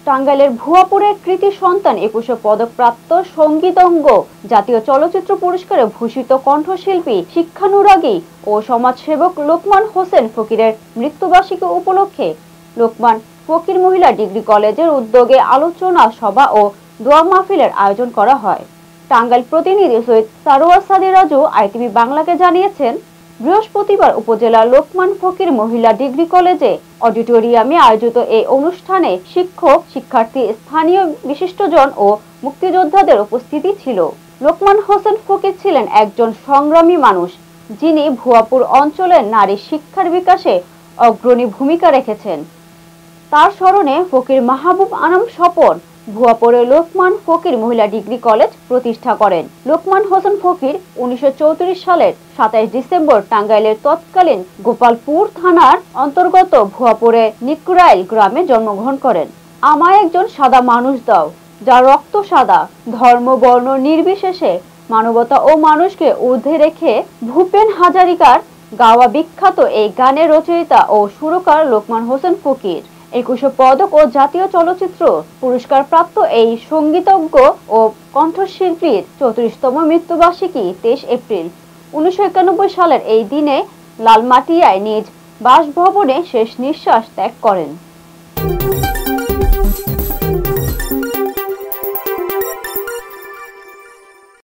টাঙ্গাইলের ভুয়াপুরের কৃতি সন্তান 21শে পদকপ্রাপ্ত সঙ্গীতজ্ঞ, জাতীয় চলচ্চিত্র পুরস্কারে ভূষিত কণ্ঠশিল্পী, শিক্ষানুরাগী ও সমাজসেবক লোকমান হোসেন ফকিরের মৃত্যুবার্ষিকী উপলক্ষে লোকমান ফকির মহিলা ডিগ্রি কলেজের উদ্যোগে আলোচনা সভা ও দোয়া মাহফিলের আয়োজন করা হয়। টাঙ্গাইল প্রতিনিধি সৈয়দ সারোয়ার সাদি রাজু আইটিভি বাংলাকে জানিয়েছেন, বৃহস্পতিবার উপজেলার লোকমান ফকির মহিলা ডিগ্রি কলেজে অডিটোরিয়ামে আয়োজিত এই অনুষ্ঠানে শিক্ষক, শিক্ষার্থী, স্থানীয় বিশিষ্টজন ও মুক্তিযোদ্ধাদের উপস্থিতি ছিল। লোকমান হোসেন ফকির ছিলেন একজন সংগ্রামী মানুষ, যিনি ভুয়াপুর অঞ্চলের নারী শিক্ষার বিকাশে অগ্রণী ভূমিকা রেখেছেন। তার স্মরণে ফকির মাহবুব আনাম স্বপন ভুয়াপুরে লোকমান ফকির মহিলা ডিগ্রি কলেজ প্রতিষ্ঠা করেন। লোকমান হোসেন ফকির 1934 সালের 27 ডিসেম্বর টাঙ্গাইলের তৎকালীন গোপালপুর থানার অন্তর্গত ভুয়াপুরে নিকরাইল গ্রামে জন্মগ্রহণ করেন। আমায় একজন সাদা মানুষ দাও, যার রক্ত সাদা, ধর্ম বর্ণ নির্বিশেষে মানবতা ও মানুষকে ঊর্ধ্বে রেখে ভূপেন হাজারিকার গাওয়া বিখ্যাত এই গানের রচয়িতা ও সুরকার লোকমান হোসেন ফকির। 21শে পদক ও জাতীয় চলচ্চিত্র পুরস্কার প্রাপ্ত এই সঙ্গীতজ্ঞ ও কণ্ঠশিল্পীর 34তম মৃত্যুবার্ষিকী 23 এপ্রিল 1991 সালের এই দিনে লালমাটিয়ায় নিজ বাসভবনে শেষ নিঃশ্বাস ত্যাগ করেন।